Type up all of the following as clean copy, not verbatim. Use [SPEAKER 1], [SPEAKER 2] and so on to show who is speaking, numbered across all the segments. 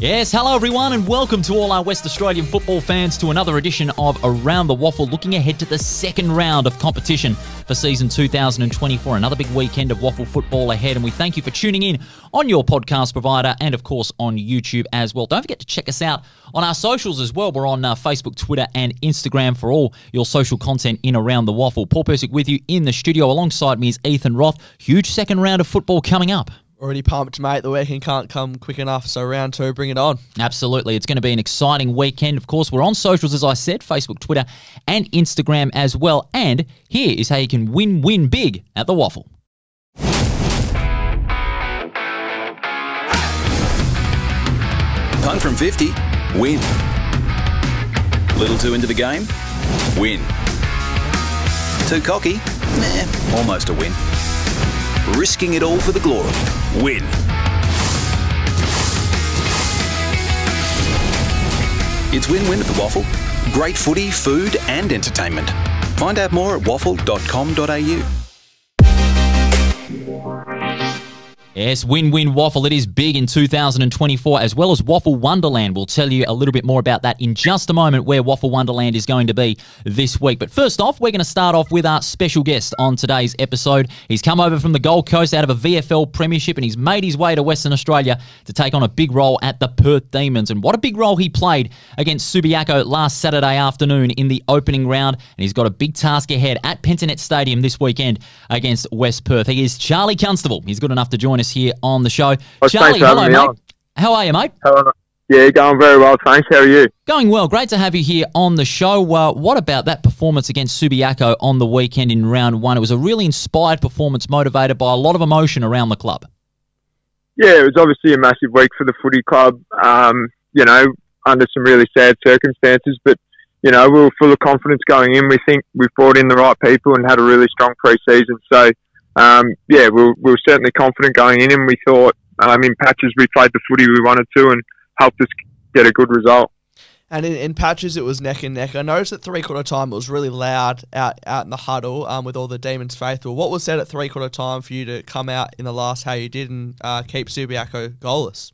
[SPEAKER 1] Yes, hello everyone and welcome to all our West Australian football fans to another edition of Around the WAFL, looking ahead to the second round of competition for season 2024. Another big weekend of WAFL football ahead, and we thank you for tuning in on your podcast provider and of course on YouTube as well. Don't forget to check us out on our socials as well. We're on Facebook, Twitter and Instagram for all your social content in Around the WAFL. Paul Persick with you in the studio. Alongside me is Ethan Roth. Huge second round of football coming up.
[SPEAKER 2] Already pumped, mate. The weekend can't come quick enough, so round two, bring it on.
[SPEAKER 1] Absolutely. It's going to be an exciting weekend. Of course, we're on socials, as I said, Facebook, Twitter, and Instagram as well. And here is how you can win big at the WAFL.
[SPEAKER 3] Punt from 50, win. Little too into the game, win. Too cocky, almost a win. Risking it all for the glory, win. It's win-win at the WAFL. Great footy, food and entertainment. Find out more at wafl.com.au.
[SPEAKER 1] Yes, win-win WAFL. It is big in 2024, as well as WAFL Wonderland. We'll tell you a little bit more about that in just a moment, where WAFL Wonderland is going to be this week. But first off, we're going to start off with our special guest on today's episode. He's come over from the Gold Coast out of a VFL premiership, and he's made his way to Western Australia to take on a big role at the Perth Demons. And what a big role he played against Subiaco last Saturday afternoon in the opening round. And he's got a big task ahead at Pentanet Stadium this weekend against West Perth. He is Charlie Constable. He's good enough to join us here on the show.
[SPEAKER 4] Well,
[SPEAKER 1] Charlie, hello, mate. How are you, mate?
[SPEAKER 4] Hello. Yeah, going very well, thanks. How are you?
[SPEAKER 1] Going well. Great to have you here on the show. What about that performance against Subiaco on the weekend in round one? It was a really inspired performance, motivated by a lot of emotion around the club.
[SPEAKER 4] Yeah, it was obviously a massive week for the footy club, under some really sad circumstances, but, we were full of confidence going in. We think we've brought in the right people and had a really strong pre-season. So, we were certainly confident going in, and we thought in patches we played the footy we wanted to and helped us get a good result.
[SPEAKER 2] And in patches it was neck and neck. I noticed at three-quarter time it was really loud out in the huddle with all the Demons faithful. What was said at three-quarter time for you to come out in the last how you did and keep Subiaco goalless?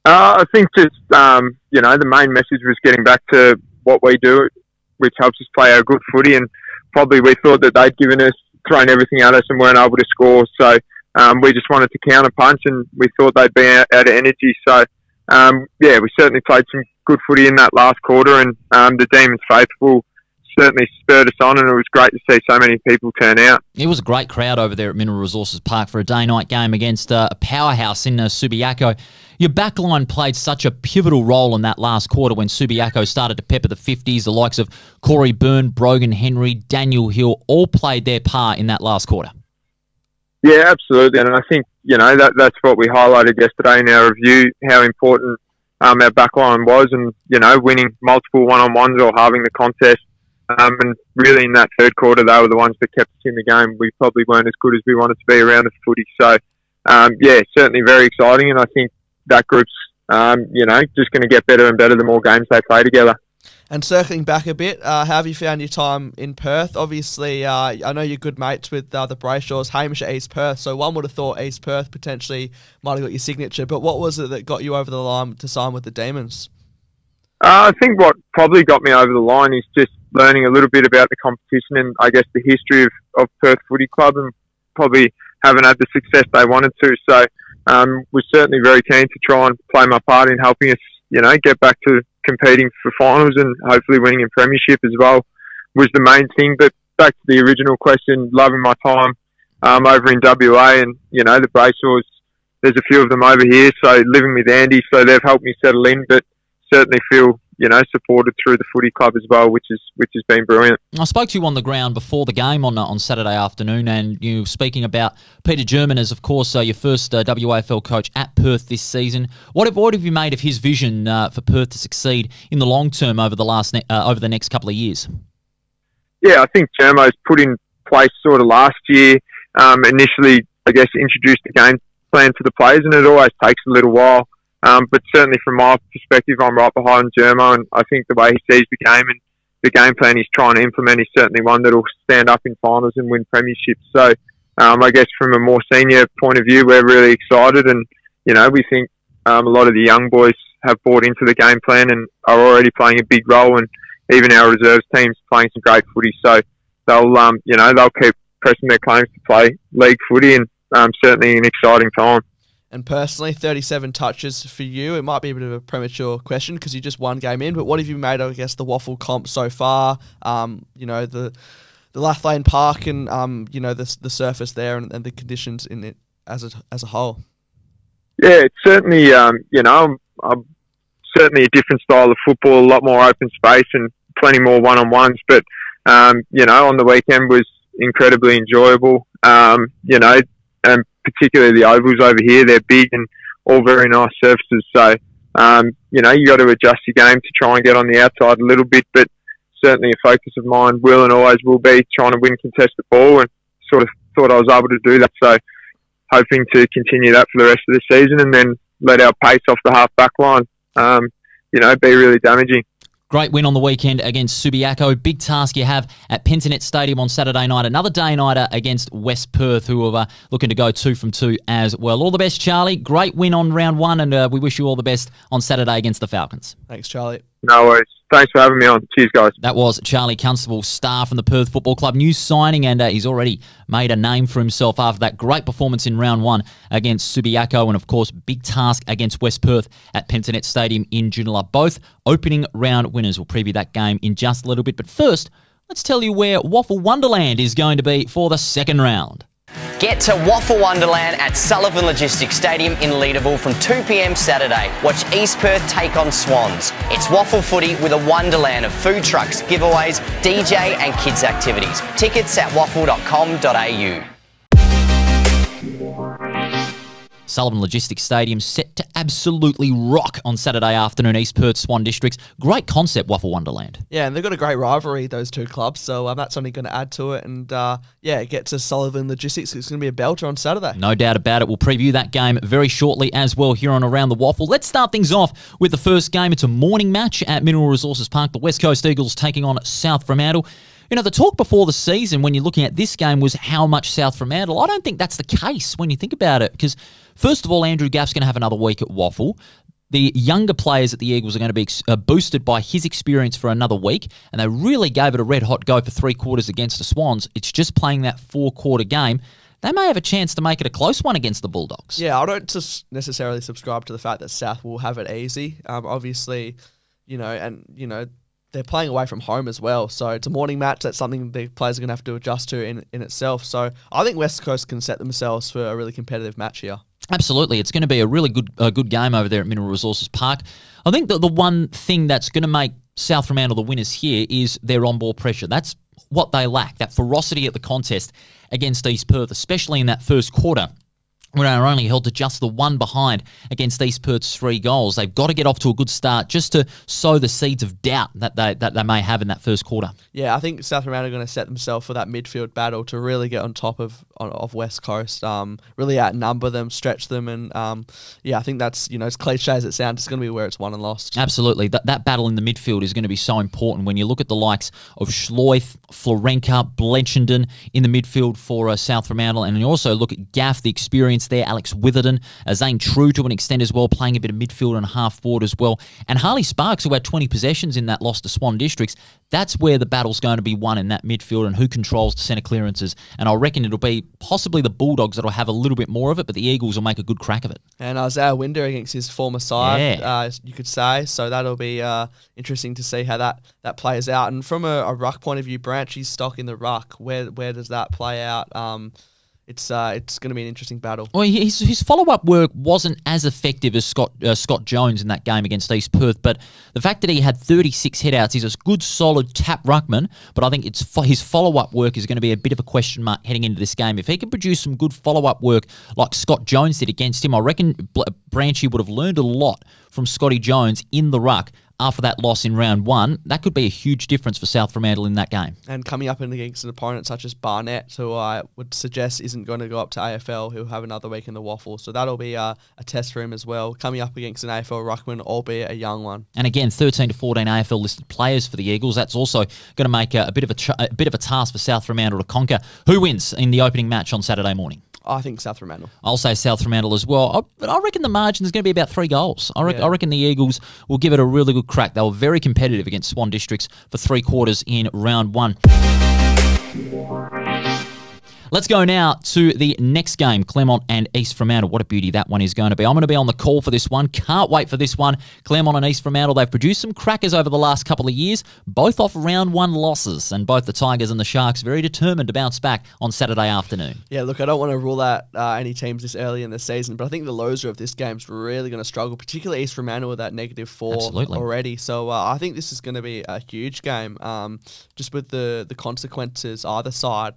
[SPEAKER 4] I think just, the main message was getting back to what we do, which helps us play our good footy, and probably we thought that they'd thrown everything at us and weren't able to score. So we just wanted to counter punch, and we thought they'd be out of energy. So, we certainly played some good footy in that last quarter, and the Demons faithful certainly spurred us on, and it was great to see so many people turn out.
[SPEAKER 1] It was a great crowd over there at Mineral Resources Park for a day-night game against a powerhouse in Subiaco. Your backline played such a pivotal role in that last quarter when Subiaco started to pepper the 50s. The likes of Corey Byrne, Brogan Henry, Daniel Hill all played their part in that last quarter.
[SPEAKER 4] Yeah, absolutely. And I think, that's what we highlighted yesterday in our review, how important our backline was, and, winning multiple one-on-ones or halving the contest. And really in that third quarter, they were the ones that kept us in the game. We probably weren't as good as we wanted to be around the footy. So, certainly very exciting. And I think that group's, just going to get better and better the more games they play together.
[SPEAKER 2] And circling back a bit, how have you found your time in Perth? Obviously, I know you're good mates with the Brayshaws, Hamish at East Perth, so one would have thought East Perth potentially might have got your signature, but what was it that got you over the line to sign with the Demons?
[SPEAKER 4] I think what probably got me over the line is just learning a little bit about the competition and I guess the history of Perth Footy Club, and probably haven't had the success they wanted to. So was certainly very keen to try and play my part in helping us, get back to competing for finals and hopefully winning a premiership as well was the main thing. But back to the original question, loving my time over in WA, and, the Brayshaws, there's a few of them over here, so living with Andy, so they've helped me settle in, but certainly feel supported through the footy club as well, which has been brilliant.
[SPEAKER 1] I spoke to you on the ground before the game on Saturday afternoon, and you were speaking about Peter German as, of course, your first WAFL coach at Perth this season. What have you made of his vision for Perth to succeed in the long term over the next couple of years?
[SPEAKER 4] Yeah, I think Germo's put in place sort of last year. Initially, I guess, introduced the game plan to the players, and it always takes a little while. But certainly from my perspective, I'm right behind Germo, and I think the way he sees the game and the game plan he's trying to implement is certainly one that will stand up in finals and win premierships. So I guess from a more senior point of view, we're really excited, and we think a lot of the young boys have bought into the game plan and are already playing a big role, and even our reserves team's playing some great footy. So they'll they'll keep pressing their claims to play league footy, and certainly an exciting time.
[SPEAKER 2] And personally, 37 touches for you. It might be a bit of a premature question because you just one game in, but what have you made of, I guess, the WAFL comp so far? The Lathlane Park and the surface there and the conditions in it as a whole.
[SPEAKER 4] Yeah, it's certainly I'm certainly a different style of football, a lot more open space and plenty more one-on-ones. But on the weekend was incredibly enjoyable. And particularly the ovals over here, they're big and all very nice surfaces. So you got to adjust your game to try and get on the outside a little bit, but certainly a focus of mine will and always will be trying to win contested ball, and sort of thought I was able to do that. So hoping to continue that for the rest of the season and then let our pace off the half-back line, be really damaging.
[SPEAKER 1] Great win on the weekend against Subiaco. Big task you have at Penternet Stadium on Saturday night. Another day-nighter against West Perth, who are looking to go 2 from 2 as well. All the best, Charlie. Great win on round 1, and we wish you all the best on Saturday against the Falcons.
[SPEAKER 2] Thanks, Charlie.
[SPEAKER 4] No worries. Thanks for having me on. Cheers, guys.
[SPEAKER 1] That was Charlie Constable, star from the Perth Football Club. New signing, and he's already made a name for himself after that great performance in round 1 against Subiaco, and of course, big task against West Perth at Penternet Stadium in Joondalup. Both opening round winners. We'll preview that game in just a little bit, but first, let's tell you where WAFL Wonderland is going to be for the second round.
[SPEAKER 5] Get to WAFL Wonderland at Sullivan Logistics Stadium in Leederville from 2 p.m. Saturday. Watch East Perth take on Swans. It's WAFL footy with a wonderland of food trucks, giveaways, DJ and kids activities. Tickets at waffle.com.au.
[SPEAKER 1] Sullivan Logistics Stadium set to absolutely rock on Saturday afternoon. East Perth Swan Districts. Great concept, WAFL Wonderland.
[SPEAKER 2] Yeah, and they've got a great rivalry, those two clubs, so that's only going to add to it. And get to Sullivan Logistics. It's going to be a belter on Saturday.
[SPEAKER 1] No doubt about it. We'll preview that game very shortly as well here on Around the WAFL. Let's start things off with the first game. It's a morning match at Mineral Resources Park. The West Coast Eagles taking on South Fremantle. The talk before the season when you're looking at this game was how much South Fremantle. I don't think that's the case when you think about it, because first of all, Andrew Gaff's going to have another week at WAFL. The younger players at the Eagles are going to be boosted by his experience for another week, and they really gave it a red-hot go for 3 quarters against the Swans. It's just playing that 4-quarter game. They may have a chance to make it a close one against the Bulldogs.
[SPEAKER 2] Yeah, I don't necessarily subscribe to the fact that South will have it easy. Obviously, they're playing away from home as well, so it's a morning match. That's something the players are going to have to adjust to in itself. So I think West Coast can set themselves for a really competitive match here.
[SPEAKER 1] Absolutely. It's going to be a really good game over there at Mineral Resources Park. I think that the one thing that's going to make South Fremantle the winners here is their on-ball pressure. That's what they lack, that ferocity at the contest against East Perth, especially in that first quarter, when they are only held to just the 1 behind against East Perth's 3 goals. They've got to get off to a good start just to sow the seeds of doubt that they may have in that first quarter. Yeah,
[SPEAKER 2] I think South Fremantle are going to set themselves for that midfield battle to really get on top of West Coast, really outnumber them, stretch them, and I think that's, as cliche as it sounds, it's going to be where it's won and lost.
[SPEAKER 1] Absolutely. That battle in the midfield is going to be so important when you look at the likes of Schloith, Florenka, Blenchenden in the midfield for South Fremantle, and you also look at Gaff, the experience there, Alex Witherden, Zane True to an extent as well, playing a bit of midfield and half forward as well, and Harley Sparks, who had 20 possessions in that loss to Swan Districts. That's where the battle's going to be won in that midfield, and who controls the centre clearances. And I reckon it'll be possibly the Bulldogs that'll have a little bit more of it, but the Eagles will make a good crack of it.
[SPEAKER 2] And Isaiah Winder against his former side, you could say. So that'll be interesting to see how that plays out. And from a ruck point of view, Branchy's stock in the ruck, where does that play out? It's going to be an interesting battle.
[SPEAKER 1] Well, his follow-up work wasn't as effective as Scott Jones in that game against East Perth, but the fact that he had 36 headouts, he's a good, solid tap ruckman, but I think his follow-up work is going to be a bit of a question mark heading into this game. If he can produce some good follow-up work like Scott Jones did against him, I reckon Branchy would have learned a lot from Scotty Jones in the ruck after that loss in round 1. That could be a huge difference for South Fremantle in that game.
[SPEAKER 2] And coming up against an opponent such as Barnett, who I would suggest isn't going to go up to AFL, who'll have another week in the WAFL. So that'll be a test for him as well, coming up against an AFL ruckman, albeit a young one.
[SPEAKER 1] And again, 13 to 14 AFL listed players for the Eagles. That's also going to make a bit of a task for South Fremantle to conquer. Who wins in the opening match on Saturday morning?
[SPEAKER 2] I think South Fremantle.
[SPEAKER 1] I'll say South Fremantle as well. But I reckon the margin is going to be about 3 goals. I reckon the Eagles will give it a really good crack. They were very competitive against Swan Districts for 3 quarters in round 1. Let's go now to the next game, Claremont and East Fremantle. What a beauty that one is going to be. I'm going to be on the call for this one. Can't wait for this one. Claremont and East Fremantle, they've produced some crackers over the last couple of years, both off round 1 losses, and both the Tigers and the Sharks very determined to bounce back on Saturday afternoon.
[SPEAKER 2] Yeah, look, I don't want to rule out any teams this early in the season, but I think the loser of this game is really going to struggle, particularly East Fremantle with that -4 already. So I think this is going to be a huge game, just with the consequences either side,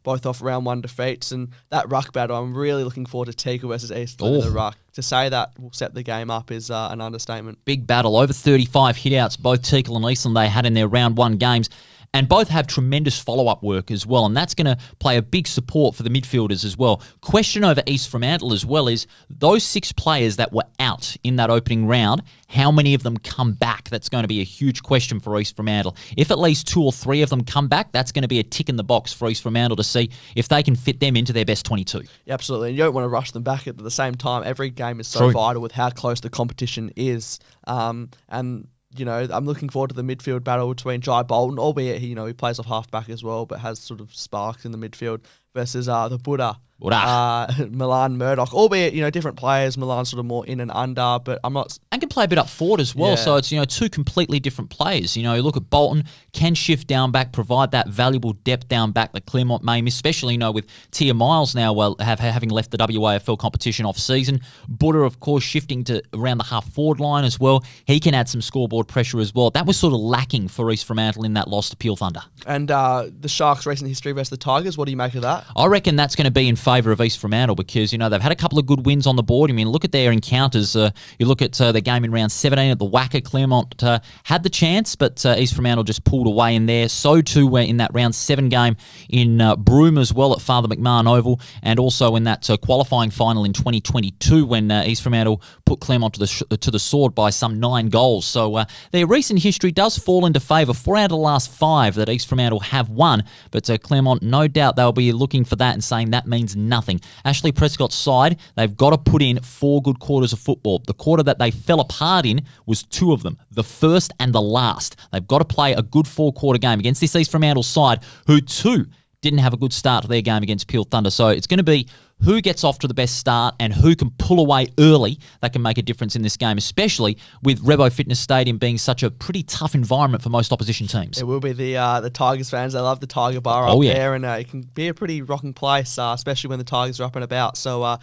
[SPEAKER 2] both off round 1 defeats, and that ruck battle. I'm really looking forward to Teagle versus East in the ruck. To say that will set the game up is an understatement.
[SPEAKER 1] Big battle, over 35 hitouts, both Teagle and Eastland they had in their round 1 games. And both have tremendous follow-up work as well, and that's going to play a big support for the midfielders as well. Question over East Fremantle as well is those 6 players that were out in that opening round, how many of them come back? That's going to be a huge question for East Fremantle. If at least 2 or 3 of them come back, that's going to be a tick in the box for East Fremantle to see if they can fit them into their best 22.
[SPEAKER 2] Yeah, absolutely. And you don't want to rush them back at the same time. Every game is so vital with how close the competition is. And you know, I'm looking forward to the midfield battle between Jai Bolton, albeit he plays off halfback as well, but has sort of sparks in the midfield, versus the Buddha. Milan Murdoch, albeit, different players. Milan's sort of more in and under, but I'm not...
[SPEAKER 1] And can play a bit up forward as well, so it's, 2 completely different players. You look at Bolton, can shift down back, provide that valuable depth down back that Claremont may miss, especially, with Tia Miles now having left the WAFL competition off-season. Buddha, of course, shifting to around the half-forward line as well. He can add some scoreboard pressure as well. That was sort of lacking for East Fremantle in that loss to Peel Thunder.
[SPEAKER 2] And the Sharks' recent history versus the Tigers, what do you make of that?
[SPEAKER 1] I reckon that's going to be in favour of East Fremantle because, they've had a couple of good wins on the board. I mean, look at their encounters. You look at the game in round 17 at the WACA. Claremont had the chance, but East Fremantle just pulled away in there. So too in that round 7 game in Broome as well at Father McMahon Oval, and also in that qualifying final in 2022 when East Fremantle put Claremont to the sword by some 9 goals. So their recent history does fall into favour. 4 out of the last 5 that East Fremantle have won, but Claremont, no doubt they'll be looking for that and saying that means nothing. Ashley Prescott's side, they've got to put in 4 good quarters of football. The quarter that they fell apart in was 2 of them, the first and the last. They've got to play a good 4-quarter game against this East Fremantle side, who too didn't have a good start to their game against Peel Thunder. So it's going to be who gets off to the best start and who can pull away early that can make a difference in this game, especially with Rebo Fitness Stadium being such a pretty tough environment for most opposition teams.
[SPEAKER 2] It will be the Tigers fans. They love the Tiger Bar up there, and it can be a pretty rocking place, especially when the Tigers are up and about. So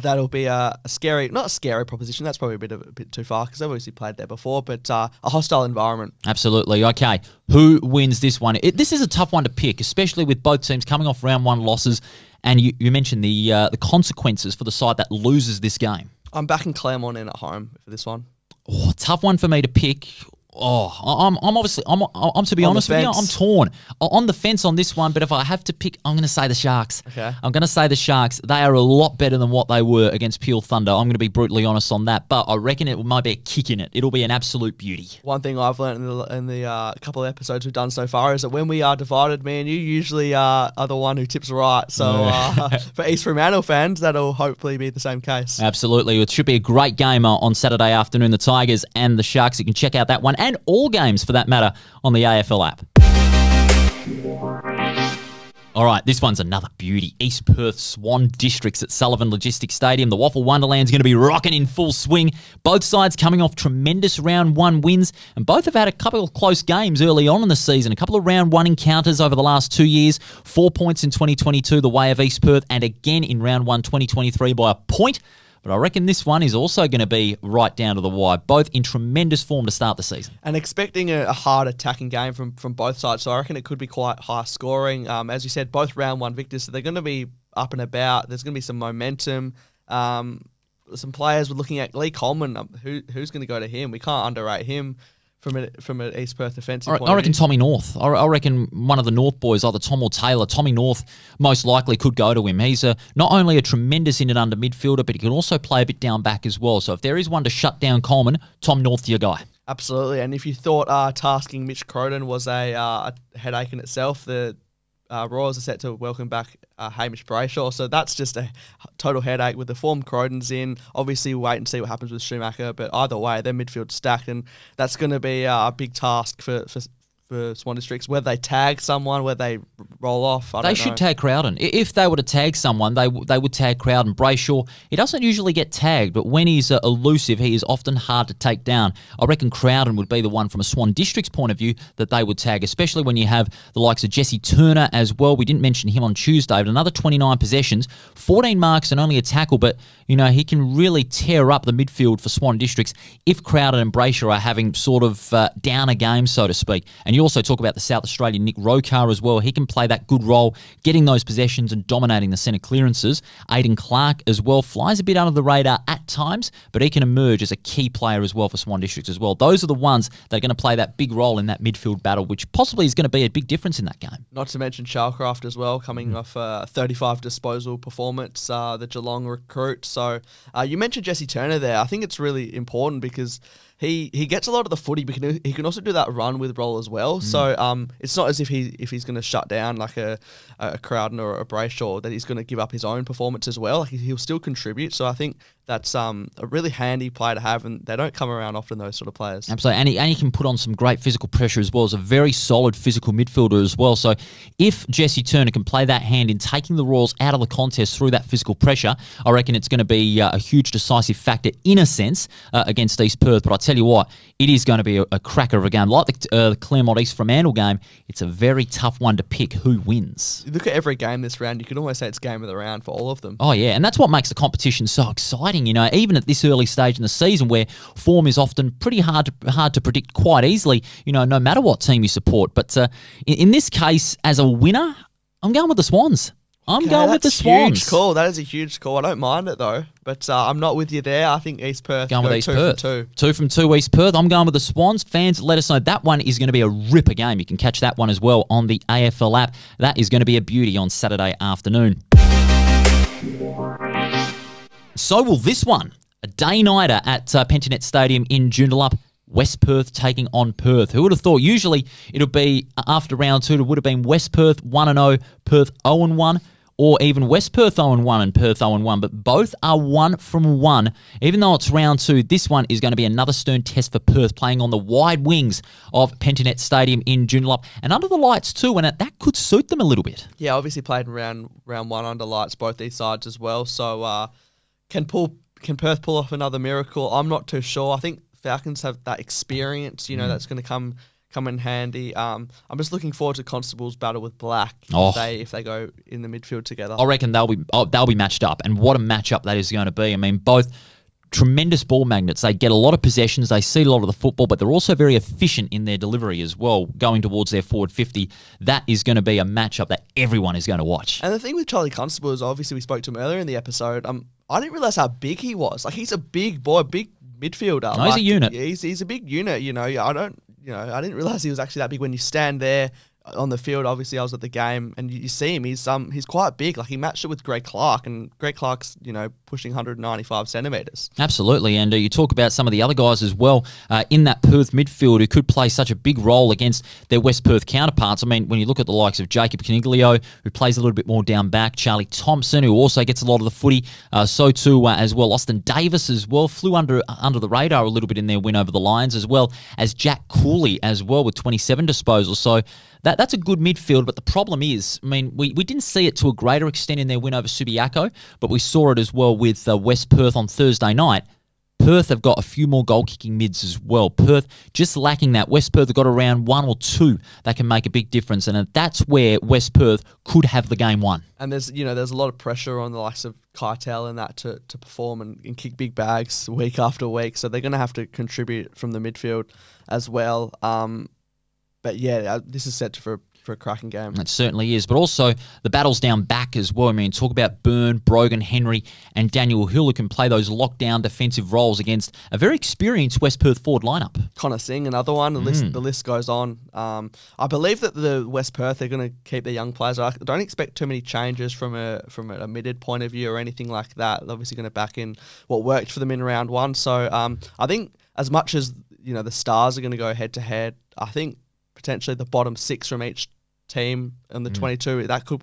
[SPEAKER 2] that'll be a scary, not a scary proposition. That's probably a bit too far because they've obviously played there before, but a hostile environment.
[SPEAKER 1] Absolutely. Okay, who wins this one? This is a tough one to pick, especially with both teams coming off round 1 losses. And you mentioned the consequences for the side that loses this game.
[SPEAKER 2] I'm backing Claremont in at home for this one.
[SPEAKER 1] Oh, tough one for me to pick. Oh, I'm to be honest with you, I'm torn. On the fence on this one, but if I have to pick, I'm going to say the Sharks.
[SPEAKER 2] Okay.
[SPEAKER 1] I'm going to say the Sharks. They are a lot better than what they were against Peel Thunder. I'm going to be brutally honest on that, but I reckon it might be a kick in it. It'll be an absolute beauty. One
[SPEAKER 2] thing I've learned in the couple of episodes we've done so far is that when we are divided, me and you usually are the one who tips right. So for East Fremantle fans, that'll hopefully be the same case.
[SPEAKER 1] Absolutely. It should be a great game on Saturday afternoon, the Tigers and the Sharks. You can check out that one and all games for that matter on the AFL app. All right, this one's another beauty. East Perth Swan Districts at Sullivan Logistics Stadium. The WAFL Wonderland's going to be rocking in full swing. Both sides coming off tremendous round 1 wins, and both have had a couple of close games early on in the season. A couple of round 1 encounters over the last 2 years. 4 points in 2022, the way of East Perth, and again in round 1 2023 by a point. But I reckon this one is also going to be right down to the wire, both in tremendous form to start the season.
[SPEAKER 2] And expecting a hard attacking game from both sides, so I reckon it could be quite high scoring. As you said, both round 1 victors, so they're going to be up and about. There's going to be some momentum. Some players, we're looking at Lee Coleman. Who's going to go to him? We can't underrate him from an East Perth defensive point
[SPEAKER 1] I reckon Tommy North. I reckon one of the North boys, either Tom or Taylor, Tommy North most likely could go to him. He's not only a tremendous in and under midfielder, but he can also play a bit down back as well. So if there is one to shut down Coleman, Tom North's your guy.
[SPEAKER 2] Absolutely. And if you thought tasking Mitch Croden was a headache in itself, the Royals are set to welcome back Hamish Brayshaw, so that's just a total headache with the form Croydon's in. Obviously, we'll wait and see what happens with Subiaco, but either way, their midfield stacked, and that's going to be a big task for Swan Districts. Whether they tag someone, whether they roll off, I don't know.
[SPEAKER 1] They should tag Crowden. If they were to tag someone, they would tag Crowden. Brayshaw, he doesn't usually get tagged, but when he's elusive, he is often hard to take down. I reckon Crowden would be the one from a Swan Districts point of view that they would tag, especially when you have the likes of Jesse Turner as well. We didn't mention him on Tuesday, but another 29 possessions, 14 marks and only a tackle, but he can really tear up the midfield for Swan Districts if Crowden and Brayshaw are having sort of down a game, so to speak. And you also talk about the South Australian Nick Rokar as well. He can play that good role, getting those possessions and dominating the centre clearances. Aidan Clark as well flies a bit under the radar at times, but he can emerge as a key player as well for Swan Districts as well. Those are the ones that are going to play that big role in that midfield battle, which possibly is going to be a big difference in that game.
[SPEAKER 2] Not to mention Shalcraft as well, coming off a 35 disposal performance, the Geelong recruit. So you mentioned Jesse Turner there. I think it's really important because he gets a lot of the footy, but he can also do that run with roll as well. So it's not as if he's going to shut down like a Crowden or a Brayshaw, that he's going to give up his own performance as well. Like he'll still contribute. So I think that's a really handy player to have, and they don't come around often, those sort of players.
[SPEAKER 1] Absolutely, and he can put on some great physical pressure as well as a very solid physical midfielder as well. So if Jesse Turner can play that hand in taking the Royals out of the contest through that physical pressure, I reckon it's going to be a huge decisive factor in a sense against East Perth. But I tell you what, it is going to be a cracker of a game. Like the Claremont East Fremantle game, it's a very tough one to pick who wins.
[SPEAKER 2] You look at every game this round, you can almost say it's game of the round for all of them.
[SPEAKER 1] Oh, yeah, and that's what makes the competition so exciting, even at this early stage in the season where form is often pretty hard to predict quite easily, no matter what team you support. But in this case, as a winner, I'm going with the Swans. I'm going with the Swans.
[SPEAKER 2] Huge call. That is a huge call. I don't mind it though, but I'm not with you there. I think East Perth
[SPEAKER 1] going with East Perth.
[SPEAKER 2] 2 from 2.
[SPEAKER 1] 2 from 2 East Perth. I'm going with the Swans. Fans, let us know. That one is going to be a ripper game. You can catch that one as well on the AFL app. That is going to be a beauty on Saturday afternoon. So will this one. A day-nighter at Pentinet Stadium in Joondalup. West Perth taking on Perth. Who would have thought? Usually it'll be after round 2, it would have been West Perth 1-0, Perth 0-1, or even West Perth 0-1 and Perth 0-1, but both are 1 from 1. Even though it's round 2, this one is going to be another stern test for Perth, playing on the wide wings of Pentinet Stadium in Joondalup, and under the lights too, and that could suit them a little bit.
[SPEAKER 2] Yeah, obviously played in round 1 under lights, both these sides as well, so can Perth pull off another miracle? I'm not too sure. I think Falcons have that experience, that's going to come in handy. I'm just looking forward to Constable's battle with Black if they go in the midfield together.
[SPEAKER 1] I reckon they'll be matched up, and what a matchup that is going to be. I mean, both tremendous ball magnets. They get a lot of possessions. They see a lot of the football, but they're also very efficient in their delivery as well, going towards their forward 50. That is going to be a matchup that everyone is going to watch.
[SPEAKER 2] And the thing with Charlie Constable is, obviously we spoke to him earlier in the episode. I didn't realise how big he was. Like, he's a big boy, big midfielder.
[SPEAKER 1] No, he's a unit.
[SPEAKER 2] He's a big unit. I didn't realise he was actually that big. When you stand there on the field, obviously I was at the game, and you see him. He's quite big. Like, he matched it with Greg Clark, and Greg Clark's pushing 195 centimetres.
[SPEAKER 1] Absolutely, and you talk about some of the other guys as well in that Perth midfield who could play such a big role against their West Perth counterparts. I mean, when you look at the likes of Jacob Caniglio, who plays a little bit more down back, Charlie Thompson, who also gets a lot of the footy, so too as well. Austin Davis as well flew under the radar a little bit in their win over the Lions, as well as Jack Cooley as well with 27 disposals. So that's a good midfield, but the problem is, I mean, we didn't see it to a greater extent in their win over Subiaco, but we saw it as well with West Perth on Thursday night. Perth have got a few more goal-kicking mids as well. Perth just lacking that. West Perth have got around 1 or 2 that can make a big difference, and that's where West Perth could have the game won.
[SPEAKER 2] And there's a lot of pressure on the likes of Keitel and that to perform and kick big bags week after week, so they're going to have to contribute from the midfield as well. But yeah, this is set for a cracking game.
[SPEAKER 1] It certainly is. But also the battles down back as well. I mean, talk about Byrne, Brogan, Henry, and Daniel Hill, who can play those lockdown defensive roles against a very experienced West Perth forward lineup.
[SPEAKER 2] Connor Singh, another one. The list goes on. I believe that the West Perth, they're going to keep their young players. I don't expect too many changes from an admitted point of view or anything like that. They're obviously going to back in what worked for them in round 1. So I think as much as the stars are going to go head to head, I think potentially the bottom 6 from each team in the 22, that could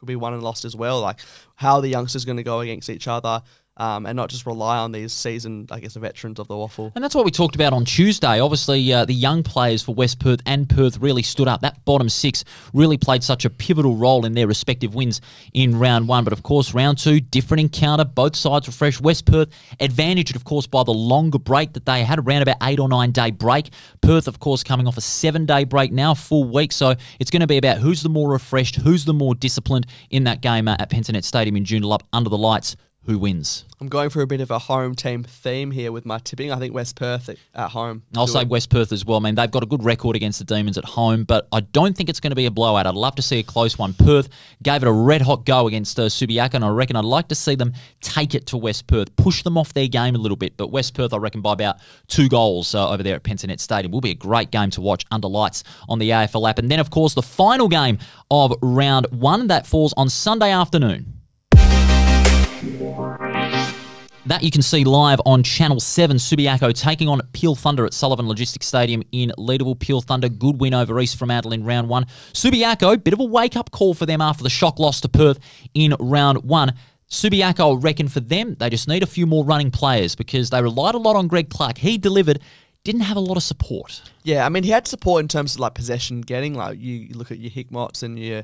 [SPEAKER 2] be won and lost as well. Like, how are the youngsters going to go against each other? And not just rely on these seasoned, I guess, veterans of the WAFL.
[SPEAKER 1] And that's what we talked about on Tuesday. Obviously, the young players for West Perth and Perth really stood up. That bottom six really played such a pivotal role in their respective wins in round one. But, of course, round two, different encounter. Both sides refreshed. West Perth advantaged, of course, by the longer break that they had, around about 8 or 9 day break. Perth, of course, coming off a 7-day break now, full week. So it's going to be about who's the more refreshed, who's the more disciplined in that game at Pensionet Stadium in Joondalup under the lights. Who wins?
[SPEAKER 2] I'm going for a bit of a home team theme here with my tipping. I think West Perth at home.
[SPEAKER 1] I'll say West Perth as well. I mean, they've got a good record against the Demons at home, but I don't think it's going to be a blowout. I'd love to see a close one. Perth gave it a red-hot go against Subiaco, and I reckon I'd like to see them take it to West Perth, push them off their game a little bit. But West Perth, I reckon, by about 2 goals over there at Pensionet Stadium. Will be a great game to watch under lights on the AFL app. And then, of course, the final game of round one, that falls on Sunday afternoon. That you can see live on Channel 7. Subiaco taking on Peel Thunder at Sullivan Logistics Stadium in Leederville. Peel Thunder, good win over East Fremantle in round one. Subiaco, bit of a wake-up call for them after the shock loss to Perth in round one. Subiaco, I reckon for them, they just need a few more running players because they relied a lot on Greg Clark. He delivered, didn't have a lot of support.
[SPEAKER 2] Yeah, I mean, he had support in terms of like possession getting. Like, you look at your Hickmots and your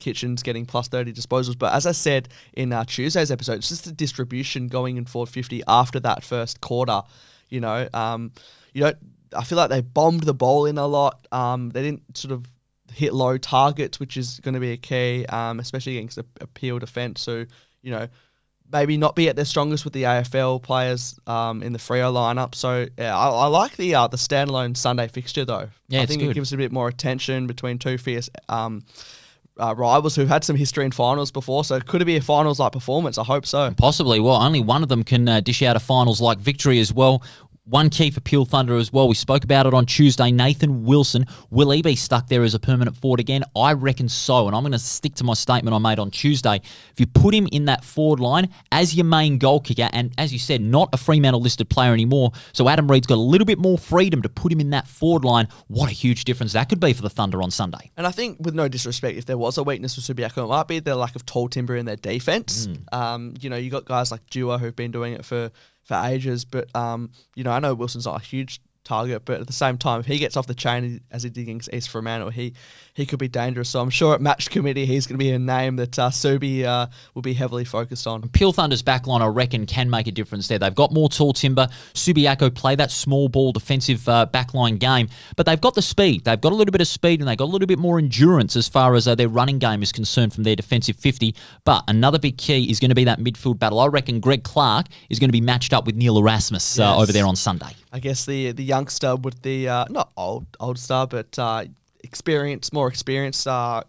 [SPEAKER 2] Kitchens getting plus 30 disposals. But as I said in Tuesday's episode, it's just the distribution going in forward 50 after that first quarter. I feel like they bombed the ball in a lot. They didn't sort of hit low targets, which is going to be a key, especially against a Peel defence. So, maybe not be at their strongest with the AFL players in the Freo lineup. So yeah, I like the standalone Sunday fixture though.
[SPEAKER 1] Yeah,
[SPEAKER 2] I think it gives a bit more attention between two fierce rivals who had some history in finals before. So could it be a finals-like performance? I hope so.
[SPEAKER 1] Possibly. Well, only one of them can dish out a finals-like victory as well. One key for Peel Thunder as well. We spoke about it on Tuesday. Nathan Wilson. Will he be stuck there as a permanent forward again? I reckon so. And I'm going to stick to my statement I made on Tuesday. If you put him in that forward line as your main goal kicker, and as you said, not a Fremantle-listed player anymore, so Adam Reid's got a little bit more freedom to put him in that forward line. What a huge difference that could be for the Thunder on Sunday.
[SPEAKER 2] And I think, with no disrespect, if there was a weakness for Subiaco, it might be their lack of tall timber in their defence. You got guys like Dewar who've been doing it for ages, but I know Wilson's not a huge target, but at the same time, if he gets off the chain as he did against East Fremantle, he could be dangerous. So I'm sure at match committee, he's going to be a name that Subi will be heavily focused on.
[SPEAKER 1] Peel Thunder's backline, I reckon, can make a difference there. They've got more tall timber. Subiaco play that small ball defensive backline game, but they've got the speed. They've got a little bit of speed and they've got a little bit more endurance as far as their running game is concerned from their defensive 50. But another big key is going to be that midfield battle. I reckon Greg Clark is going to be matched up with Neil Erasmus over there on Sunday.
[SPEAKER 2] I guess the youngster with the, not old star, but more experienced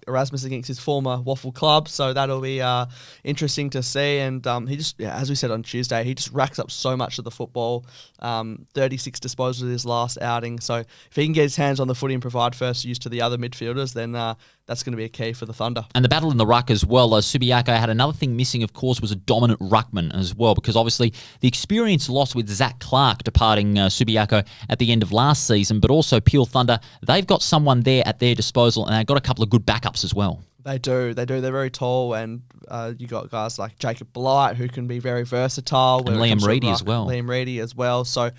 [SPEAKER 2] Erasmus against his former WAFL club, so that'll be interesting to see. And he just, as we said on Tuesday, he just racks up so much of the football. 36 disposals in his last outing, so if he can get his hands on the footy and provide first use to the other midfielders, then that's going to be a key for the Thunder.
[SPEAKER 1] And the battle in the ruck as well. Subiaco had another thing missing, of course, was a dominant ruckman as well, because obviously the experience lost with Zach Clark departing Subiaco at the end of last season, but also Peel Thunder, they've got someone there at their disposal, and they've got a couple of good backups as well.
[SPEAKER 2] They do. They're very tall, and you got guys like Jacob Blight who can be very versatile.
[SPEAKER 1] And Liam Reedy as well.
[SPEAKER 2] So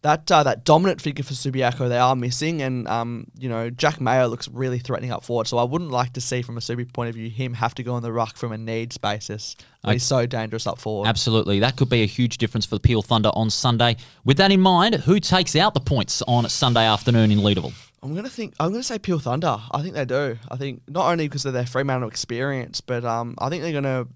[SPEAKER 2] that dominant figure for Subiaco they are missing, and Jack Mayo looks really threatening up forward. So I wouldn't like to see, from a Subi point of view, him have to go on the ruck from a needs basis. He's so dangerous up forward.
[SPEAKER 1] Absolutely, that could be a huge difference for the Peel Thunder on Sunday. With that in mind, who takes out the points on Sunday afternoon in Leederville?
[SPEAKER 2] I'm going to say Peel Thunder. I think they do. I think not only because of their Fremantle experience, but I think they're going to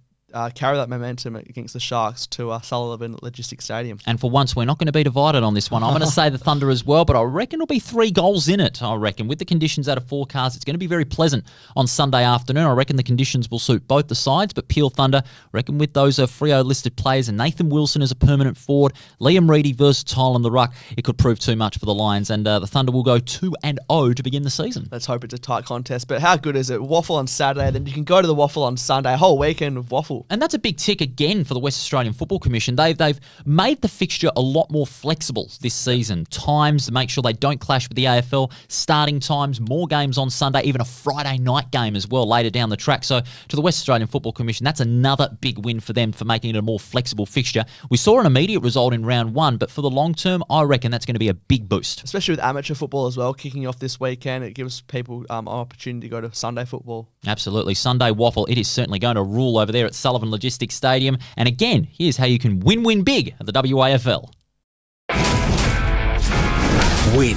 [SPEAKER 2] carry that momentum against the Sharks to Sullivan Logistics Stadium.
[SPEAKER 1] And for once, we're not going to be divided on this one. I'm going to say the Thunder as well, but I reckon it'll be 3 goals in it. I reckon with the conditions that are forecast, it's going to be very pleasant on Sunday afternoon. I reckon the conditions will suit both the sides, but Peel Thunder, I reckon with those Freo listed players and Nathan Wilson as a permanent forward, Liam Reedy versatile in the ruck, it could prove too much for the Lions, and the Thunder will go 2-0 to begin the season.
[SPEAKER 2] Let's hope it's a tight contest, but how good is it? WAFL on Saturday, then you can go to the WAFL on Sunday, a whole weekend of WAFL.
[SPEAKER 1] and that's a big tick again for the West Australian Football Commission. They've made the fixture a lot more flexible this season. Times to make sure they don't clash with the AFL. Starting times, more games on Sunday, even a Friday night game as well later down the track. So to the West Australian Football Commission, that's another big win for them for making it a more flexible fixture. We saw an immediate result in round 1, but for the long term, I reckon that's going to be a big boost.
[SPEAKER 2] Especially with amateur football as well, kicking off this weekend. It gives people an opportunity to go to Sunday football.
[SPEAKER 1] Absolutely. Sunday WAFL, it is certainly going to rule over there at Sullivan Logistics Stadium. And again, here's how you can win big at the WAFL.
[SPEAKER 3] Win.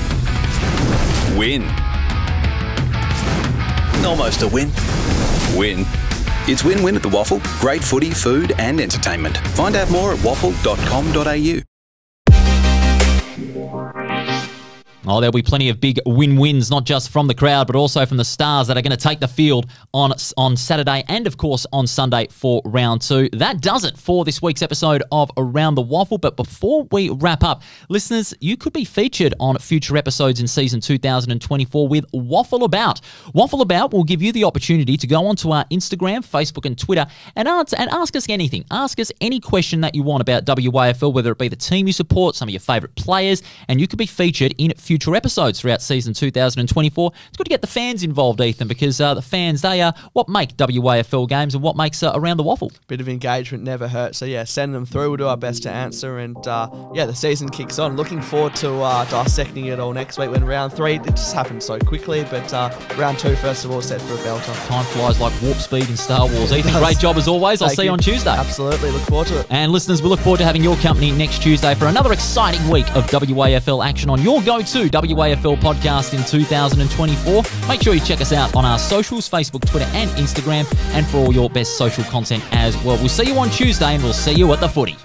[SPEAKER 3] Win. Almost a win. Win. It's win-win at the WAFL. Great footy, food and entertainment. Find out more at waffle.com.au.
[SPEAKER 1] Oh, there'll be plenty of big win-wins, not just from the crowd, but also from the Stars that are going to take the field on Saturday and, of course, on Sunday for round 2. That does it for this week's episode of Around the WAFL. But before we wrap up, listeners, you could be featured on future episodes in season 2024 with Waffle About. Waffle About will give you the opportunity to go onto our Instagram, Facebook and Twitter and ask us anything. Ask us any question that you want about WAFL, whether it be the team you support, some of your favourite players, and you could be featured in future episodes throughout season 2024. It's good to get the fans involved, Ethan, because the fans, they are what make WAFL games and what makes Around the WAFL.
[SPEAKER 2] Bit of engagement never hurts. So yeah, send them through. We'll do our best to answer. And yeah, the season kicks on. Looking forward to dissecting it all next week when round 3, it just happened so quickly. But round 2, first of all, set for a belter.
[SPEAKER 1] Time flies like warp speed in Star Wars. Ethan, great job as always. I'll see you on Tuesday.
[SPEAKER 2] Absolutely. Look forward to it.
[SPEAKER 1] And listeners, we look forward to having your company next Tuesday for another exciting week of WAFL action on your go-to WAFL podcast in 2024. Make sure you check us out on our socials, Facebook, Twitter and Instagram, and for all your best social content as well. We'll see you on Tuesday and we'll see you at the footy.